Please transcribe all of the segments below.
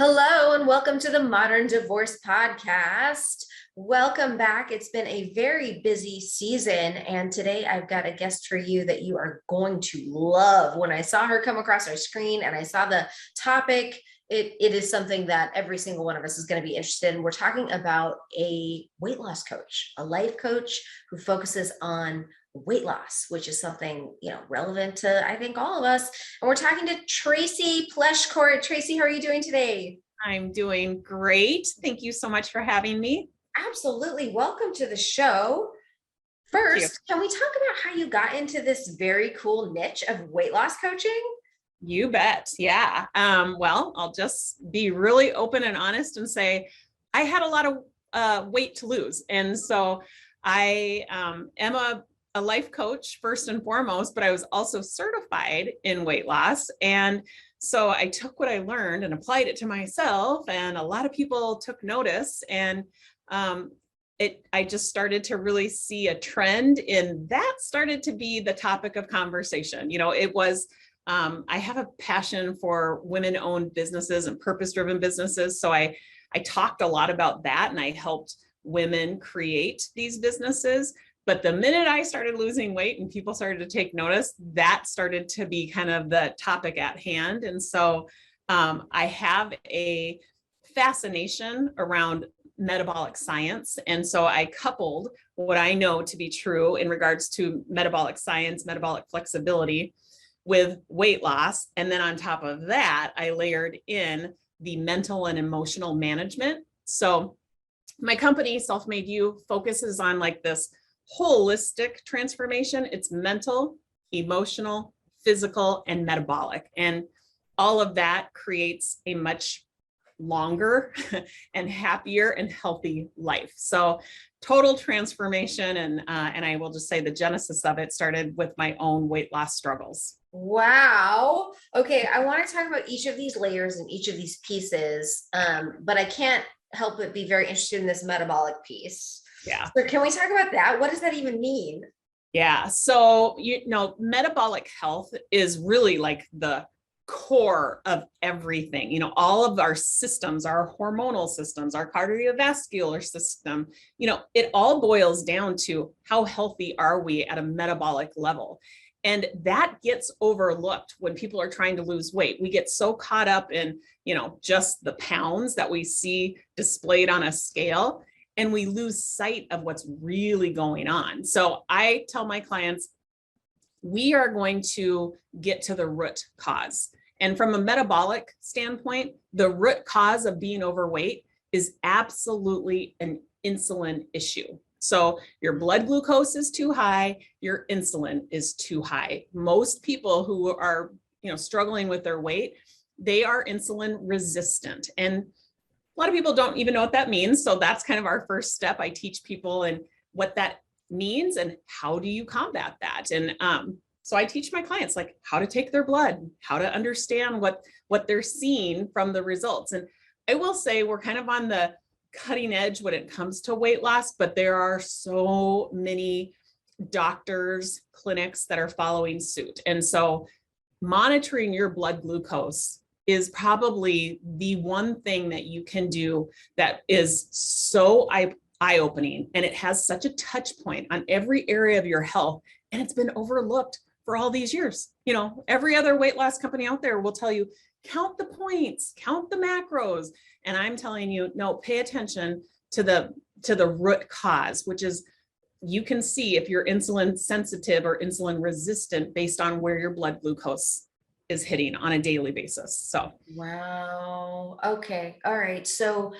Hello and welcome to the Modern Divorce Podcast. Welcome back. It's been a very busy season, and today I've got a guest for you that you are going to love. When I saw her come across our screen and I saw the topic, it is something that every single one of us is going to be interested in. We're talking about a weight loss coach, a life coach who focuses on weight loss, which is something, relevant to, I think, all of us. And we're talking to Tracy Pleschourt. Tracy, how are you doing today? I'm doing great. Thank you so much for having me. Absolutely. Welcome to the show. First, can we talk about how you got into this very cool niche of weight loss coaching? You bet. Yeah. Well, I'll just be really open and honest and say I had a lot of weight to lose. And so I am a life coach first and foremost, but I was also certified in weight loss. And so I took what I learned and applied it to myself, and a lot of people took notice. And I just started to really see a trend, and that started to be the topic of conversation. It was, I have a passion for women-owned businesses and purpose-driven businesses. So I talked a lot about that, and I helped women create these businesses. But the minute I started losing weight and people started to take notice, that started to be kind of the topic at hand. And so I have a fascination around metabolic science. And so I coupled what I know to be true in regards to metabolic science, metabolic flexibility with weight loss. And then on top of that, I layered in the mental and emotional management. So my company, Self-Made You, focuses on like this holistic transformation. It's mental, emotional, physical, and metabolic. And all of that creates a much longer and happier and healthy life. So total transformation. And I will just say the genesis of it started with my own weight loss struggles. Wow. Okay. I want to talk about each of these layers and each of these pieces. But I can't help but be very interested in this metabolic piece. Yeah. So can we talk about that? What does that even mean? Yeah. So, metabolic health is really like the core of everything. All of our systems, our hormonal systems, our cardiovascular system, it all boils down to how healthy are we at a metabolic level. And that gets overlooked when people are trying to lose weight. We get so caught up in, just the pounds that we see displayed on a scale, and we lose sight of what's really going on. So I tell my clients, we are going to get to the root cause. And from a metabolic standpoint, the root cause of being overweight is absolutely an insulin issue. So your blood glucose is too high, your insulin is too high. Most people who are, struggling with their weight, they are insulin resistant. And a lot of people don't even know what that means. So that's kind of our first step. I teach people and what that means and how do you combat that. And so I teach my clients like how to take their blood, how to understand what they're seeing from the results. And I will say we're kind of on the cutting edge when it comes to weight loss, but there are so many doctors, clinics that are following suit. And so monitoring your blood glucose is probably the one thing that you can do that is so eye-opening, and it has such a touch point on every area of your health, and it's been overlooked for all these years. Every other weight loss company out there will tell you, count the points, count the macros, and I'm telling you, no, pay attention to the root cause, which is you can see if you're insulin sensitive or insulin resistant based on where your blood glucose is hitting on a daily basis. So, wow. Okay. All right. So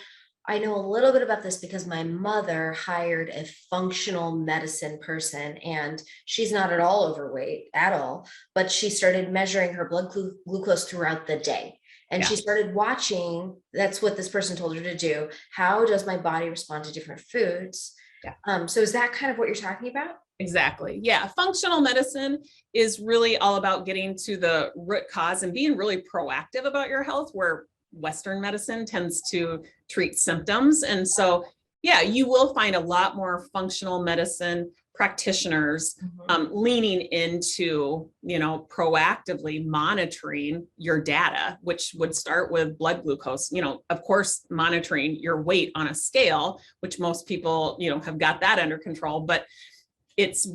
I know a little bit about this because my mother hired a functional medicine person, and she's not at all overweight at all, but she started measuring her blood glucose throughout the day. And she started watching, that's what this person told her to do. How does my body respond to different foods? Yeah. So is that kind of what you're talking about? Exactly. Yeah. Functional medicine is really all about getting to the root cause and being really proactive about your health, where Western medicine tends to treat symptoms. And so, yeah, you will find a lot more functional medicine practitioners leaning into, proactively monitoring your data, which would start with blood glucose, of course, monitoring your weight on a scale, which most people, have got that under control, but it's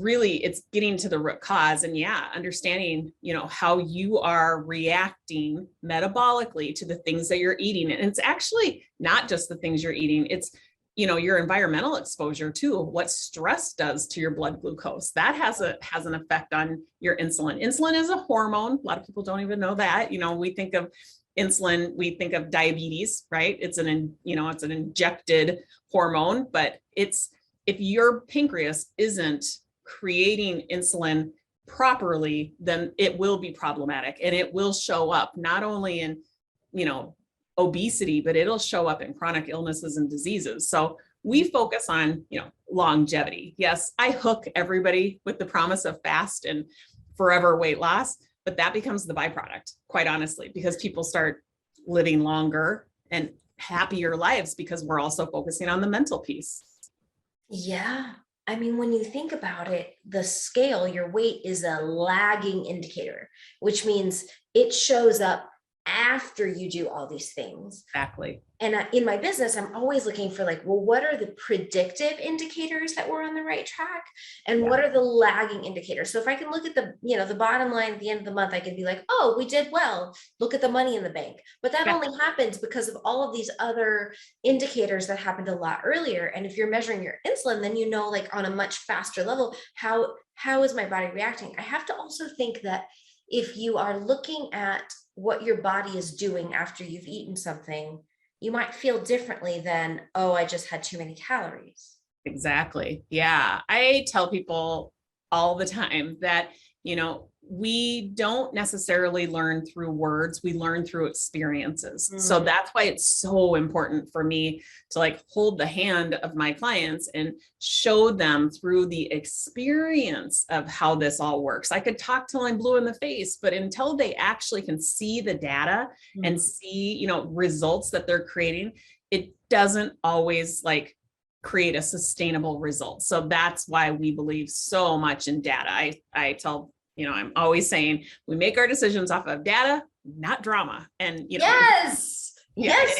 getting to the root cause and understanding, how you are reacting metabolically to the things that you're eating. And it's actually not just the things you're eating. It's, your environmental exposure too, what stress does to your blood glucose. That has an effect on your insulin. Insulin is a hormone. A lot of people don't even know that. We think of insulin, we think of diabetes, right? It's an injected hormone, but if your pancreas isn't creating insulin properly, then it will be problematic, and it will show up not only in, obesity, but it'll show up in chronic illnesses and diseases. So we focus on, longevity. Yes, I hook everybody with the promise of fast and forever weight loss, but that becomes the byproduct, quite honestly, because people start living longer and happier lives because we're also focusing on the mental piece. Yeah. I mean, when you think about it, the scale, your weight is a lagging indicator, which means it shows up after you do all these things. Exactly. And in my business, I'm always looking for what are the predictive indicators that we're on the right track? And what are the lagging indicators? So if I can look at the bottom line at the end of the month, I can be like, oh, we did well. Look at the money in the bank. But that only happens because of all of these other indicators that happened a lot earlier. And if you're measuring your insulin, then on a much faster level, how is my body reacting? I have to also think that if you are looking at what your body is doing after you've eaten something, you might feel differently than, oh, I just had too many calories. Exactly. Yeah. I tell people all the time that, we don't necessarily learn through words, we learn through experiences. So that's why it's so important for me to hold the hand of my clients and show them through the experience of how this all works. I could talk till I'm blue in the face, but until they actually can see the data and see, results that they're creating, it doesn't always create a sustainable result. So that's why we believe so much in data. I tell I'm always saying we make our decisions off of data, not drama. And, yes,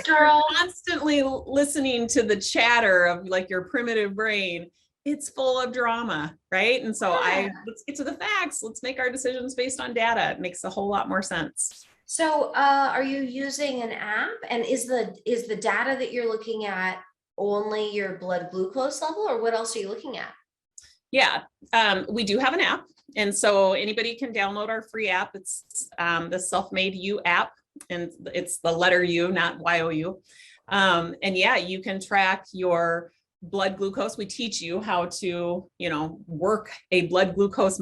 girl. Constantly listening to the chatter of your primitive brain, it's full of drama, right? And so let's get to the facts. Let's make our decisions based on data. It makes a whole lot more sense. So are you using an app? And is the data that you're looking at only your blood glucose level, or what else are you looking at? Yeah, we do have an app. And so anybody can download our free app. It's the Self-Made You app, and it's the letter U, not YOU. And you can track your blood glucose. We teach you how to, work a blood glucose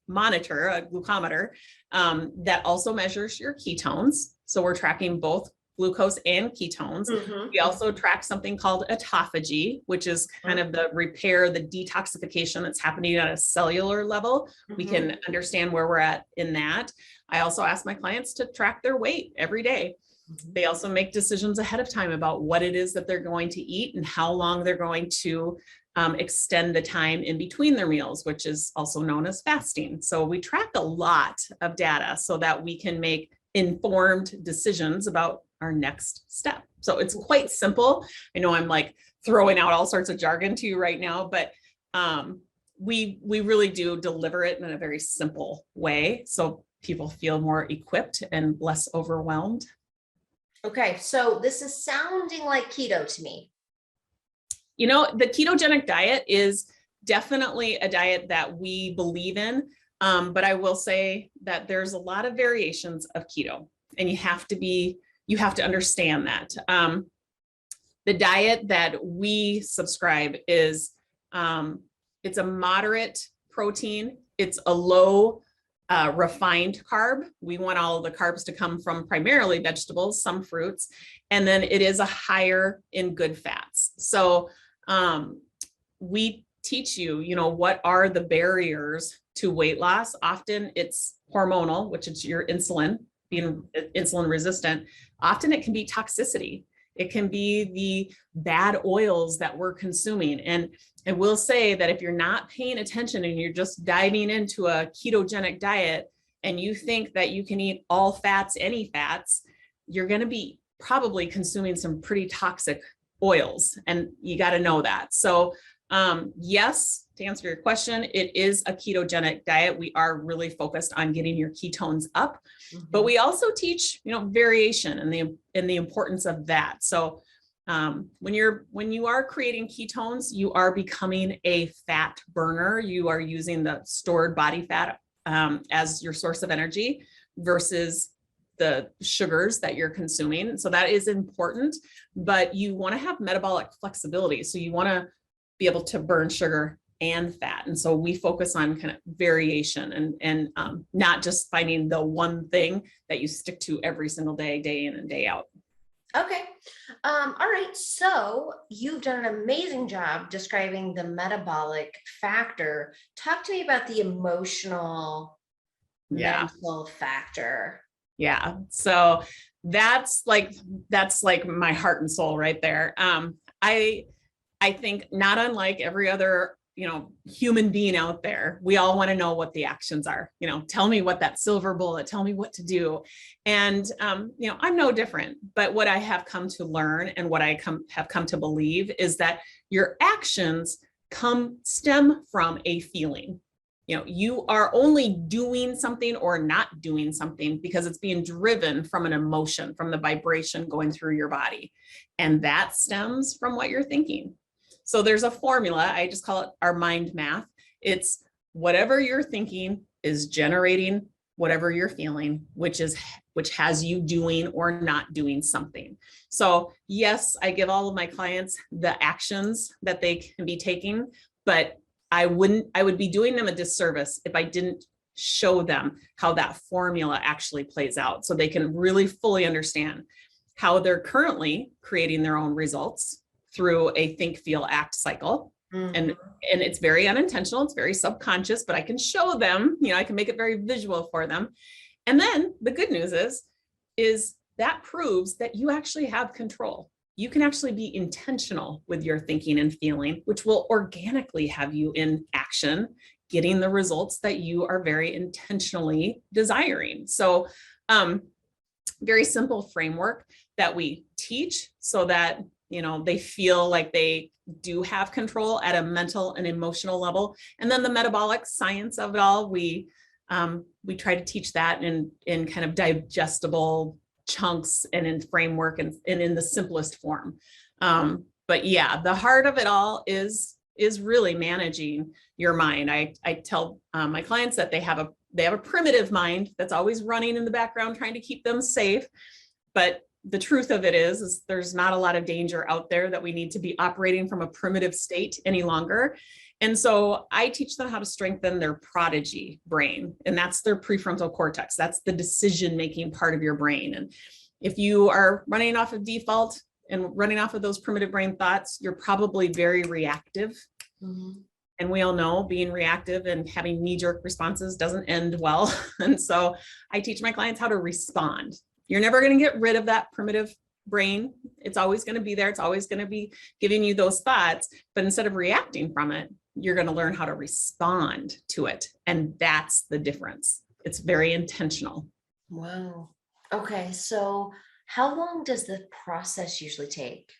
monitor, a glucometer, that also measures your ketones. So we're tracking both glucose and ketones. We also track something called autophagy, which is kind of the repair, the detoxification that's happening at a cellular level. We can understand where we're at in that. I also ask my clients to track their weight every day. They also make decisions ahead of time about what it is that they're going to eat and how long they're going to extend the time in between their meals, which is also known as fasting. So we track a lot of data so that we can make informed decisions about our next step. So it's quite simple. I know I'm throwing out all sorts of jargon to you right now, but we really do deliver it in a very simple way so people feel more equipped and less overwhelmed. Okay, so this is sounding like keto to me. The ketogenic diet is definitely a diet that we believe in. But I will say that there's a lot of variations of keto, and you have to understand that. The diet that we subscribe is, it's a moderate protein. It's a low refined carb. We want all the carbs to come from primarily vegetables, some fruits, and then it is a higher in good fats. So we teach you, what are the barriers to weight loss. Often it's hormonal, which is your insulin, being insulin resistant. Often it can be toxicity. It can be the bad oils that we're consuming. And I will say that if you're not paying attention and you're just diving into a ketogenic diet and you think that you can eat all fats, any fats, you're going to be probably consuming some pretty toxic oils. And you got to know that. So yes, to answer your question, it is a ketogenic diet. We are really focused on getting your ketones up, but we also teach, variation and the importance of that. So when you are creating ketones, you are becoming a fat burner. You are using the stored body fat as your source of energy versus the sugars that you're consuming. So that is important, but you want to have metabolic flexibility. So you want to be able to burn sugar and fat. And so we focus on kind of variation and not just finding the one thing that you stick to every single day, day in and day out. Okay. All right. So you've done an amazing job describing the metabolic factor. Talk to me about the emotional, mental factor. Yeah. So that's like my heart and soul right there. I think not unlike every other, human being out there, we all want to know what the actions are. Tell me what that silver bullet, tell me what to do. And, I'm no different, but what I have come to learn and what I have come to believe is that your actions stem from a feeling. You are only doing something or not doing something because it's being driven from an emotion, from the vibration going through your body. And that stems from what you're thinking. So there's a formula, I just call it our mind math. It's whatever you're thinking is generating whatever you're feeling, which has you doing or not doing something. So yes, I give all of my clients the actions that they can be taking, but I would be doing them a disservice if I didn't show them how that formula actually plays out so they can really fully understand how they're currently creating their own results through a think, feel, act cycle. And it's very unintentional. It's very subconscious, but I can show them, I can make it very visual for them. And then the good news is that proves that you actually have control. You can actually be intentional with your thinking and feeling, which will organically have you in action, getting the results that you are very intentionally desiring. So, very simple framework that we teach so that, they feel like they do have control at a mental and emotional level. And then the metabolic science of it all, we try to teach that in kind of digestible chunks and in framework and in the simplest form. But yeah, the heart of it all is really managing your mind. I tell my clients that they have a primitive mind that's always running in the background, trying to keep them safe. But the truth of it is there's not a lot of danger out there that we need to be operating from a primitive state any longer. And so I teach them how to strengthen their prodigy brain, and that's their prefrontal cortex. That's the decision-making part of your brain. And if you are running off of default and running off of those primitive brain thoughts, you're probably very reactive. And we all know being reactive and having knee-jerk responses doesn't end well. And so I teach my clients how to respond. You're never going to get rid of that primitive brain. It's always going to be there. It's always going to be giving you those thoughts. But instead of reacting from it, you're going to learn how to respond to it. And that's the difference. It's very intentional. Wow. Okay. So how long does the process usually take?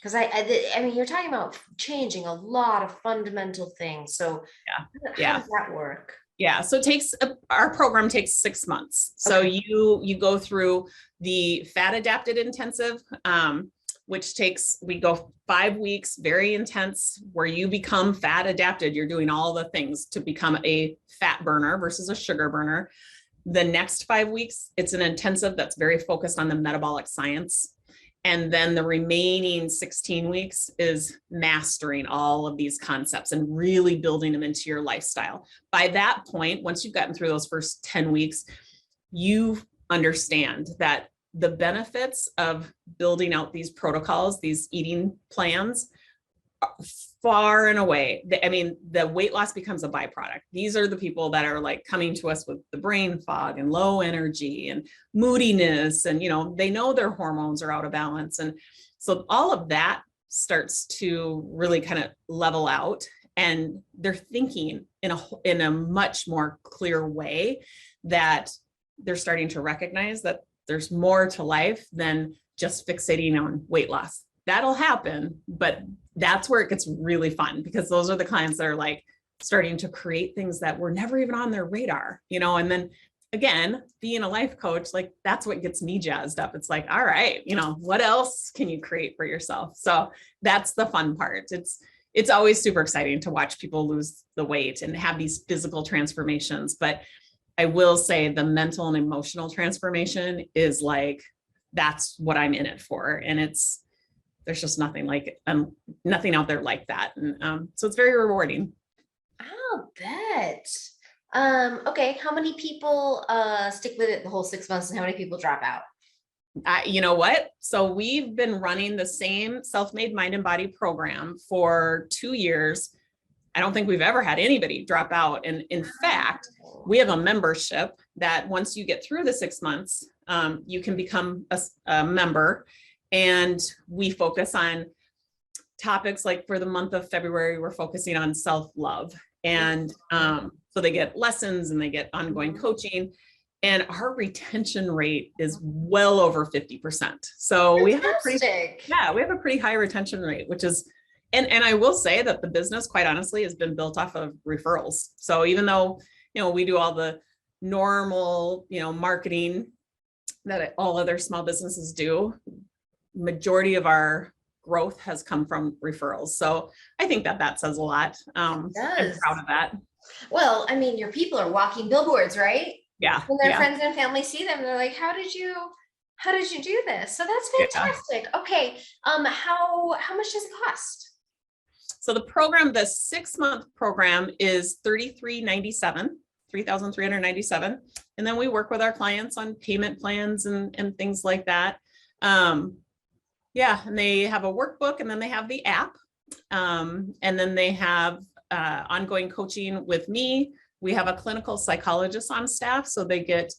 Because I mean, you're talking about changing a lot of fundamental things. So how does that work? Yeah. So our program takes 6 months. So you go through the fat adapted intensive, which we go 5 weeks, very intense, where you become fat adapted. You're doing all the things to become a fat burner versus a sugar burner. The next 5 weeks, it's an intensive that's very focused on the metabolic science. And then the remaining 16 weeks is mastering all of these concepts and really building them into your lifestyle. By that point, once you've gotten through those first 10 weeks, you understand that the benefits of building out these protocols, these eating plans, far and away. I mean, the weight loss becomes a byproduct. These are the people that are like coming to us with the brain fog and low energy and moodiness. And, they know their hormones are out of balance. And so all of that starts to really kind of level out, and they're thinking in a much more clear way, that they're starting to recognize that there's more to life than just fixating on weight loss. That'll happen, but that's where it gets really fun, because those are the clients that are like starting to create things that were never even on their radar, and then again, being a life coach, like that's what gets me jazzed up. It's like, all right, what else can you create for yourself? So that's the fun part. It's always super exciting to watch people lose the weight and have these physical transformations. But I will say the mental and emotional transformation is like, that's what I'm in it for. And there's just nothing nothing out there like that. And so it's very rewarding. I'll bet. Okay. How many people stick with it the whole 6 months, and how many people drop out? You know what? So we've been running the same Self-Made Mind and Body program for 2 years. I don't think we've ever had anybody drop out. And in fact, we have a membership that once you get through the 6 months, you can become a member. And we focus on topics like, for the month of February, we're focusing on self-love. And so they get lessons and they get ongoing coaching. And our retention rate is well over 50%. So we have a pretty high retention rate, which is, and I will say that the business, quite honestly, has been built off of referrals. So even though, we do all the normal, marketing that all other small businesses do, majority of our growth has come from referrals. So I think that says a lot. I'm proud of that. Well, I mean, your people are walking billboards, right? Yeah. When their friends and family see them, they're like, how did you do this? So that's fantastic. Yeah. Okay. How much does it cost? So the 6-month program is $3,397. And then we work with our clients on payment plans and things like that. And they have a workbook, and then they have the app. And then they have ongoing coaching with me. We have a clinical psychologist on staff, so they get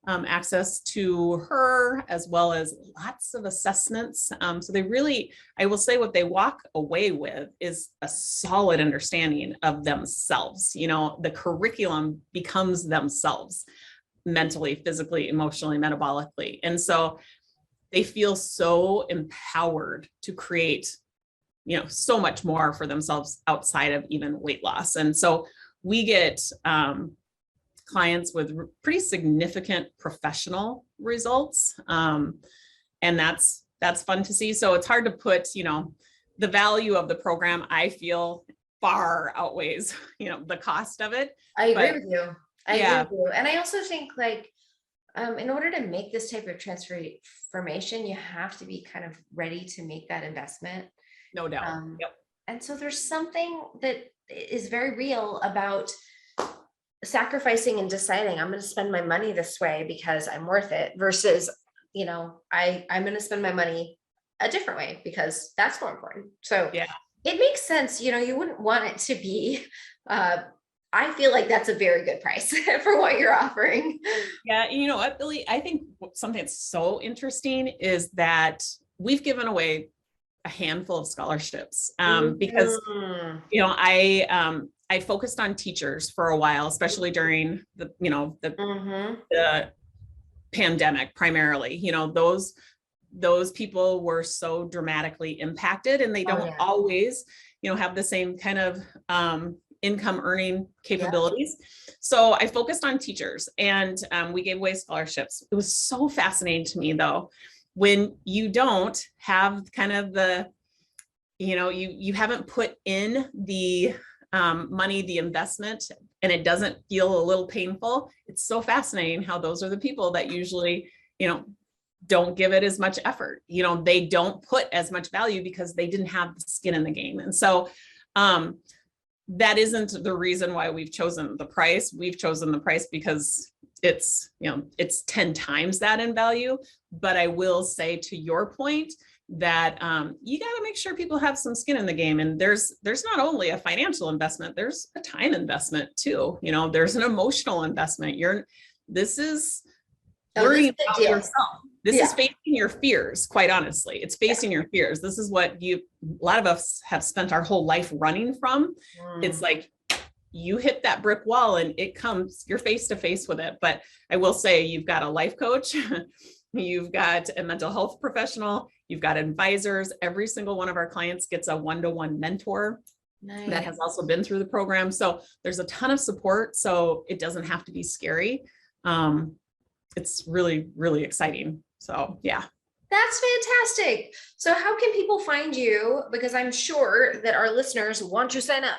access to her, as well as lots of assessments. So they really, I will say, what they walk away with is a solid understanding of themselves. The curriculum becomes themselves mentally, physically, emotionally, metabolically. And so they feel so empowered to create, so much more for themselves outside of even weight loss. And so we get clients with pretty significant professional results. And that's fun to see. So it's hard to put, the value of the program, I feel, far outweighs, the cost of it. I agree with you. I agree with you. And I also think, like, in order to make this type of transformation, you have to be kind of ready to make that investment. No doubt. Yep. And so there's something that is very real about sacrificing and deciding, I'm going to spend my money this way because I'm worth it, versus, I'm going to spend my money a different way because that's more important. So it makes sense. You wouldn't want it to be, I feel like that's a very good price for what you're offering. Yeah. You know what, Billy, I think something that's so interesting is that we've given away a handful of scholarships because, I focused on teachers for a while, especially during the pandemic primarily. Those people were so dramatically impacted, and they don't always, have the same kind of income earning capabilities. So I focused on teachers, and we gave away scholarships. It was so fascinating to me, though, when you don't have kind of the, you haven't put in the money, the investment, and it doesn't feel a little painful. It's so fascinating how those are the people that usually, don't give it as much effort. They don't put as much value because they didn't have the skin in the game. And so that isn't the reason why we've chosen the price. We've chosen the price because it's 10 times that in value. But I will say, to your point, that you got to make sure people have some skin in the game. And there's not only a financial investment, there's a time investment too. You know, there's an emotional investment. This is worrying about yourself. This is facing your fears, quite honestly. It's facing your fears. This is what a lot of us have spent our whole life running from. It's like you hit that brick wall and you're face to face with it. But I will say, you've got a life coach, you've got a mental health professional, you've got advisors. Every single one of our clients gets a one-to-one mentor that has also been through the program. So there's a ton of support. So it doesn't have to be scary. It's really, really exciting. So yeah. That's fantastic. So how can people find you? Because I'm sure that our listeners want to sign up.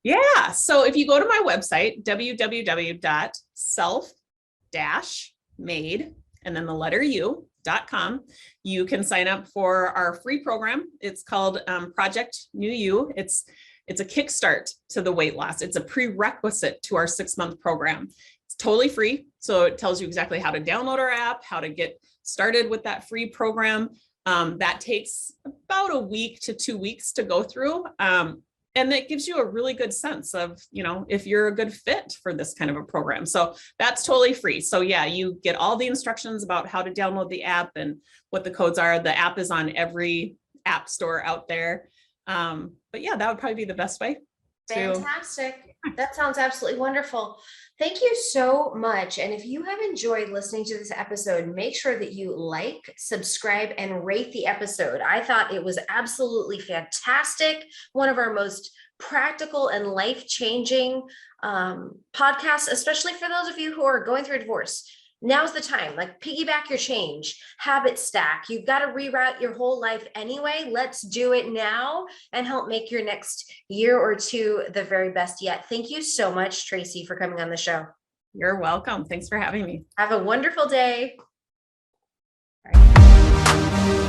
Yeah. So if you go to my website, www.self-made and then the letter U.com, you can sign up for our free program. It's called Project New You. It's a kickstart to the weight loss. It's a prerequisite to our 6-month program. It's totally free. So it tells you exactly how to download our app, how to get started with that free program. That takes about a week to 2 weeks to go through. And that gives you a really good sense of, you know, if you're a good fit for this kind of a program. So that's totally free. So yeah, you get all the instructions about how to download the app and what the codes are. The app is on every app store out there. But yeah, that would probably be the best way. Fantastic. That sounds absolutely wonderful. Thank you so much. And if you have enjoyed listening to this episode, make sure that you like, subscribe, and rate the episode. I thought it was absolutely fantastic. One of our most practical and life-changing podcasts, especially for those of you who are going through a divorce. Now's the time, like piggyback your change, habit stack. You've got to reroute your whole life anyway. Let's do it now and help make your next year or two the very best yet. Thank you so much, Tracy, for coming on the show. You're welcome. Thanks for having me. Have a wonderful day. Bye.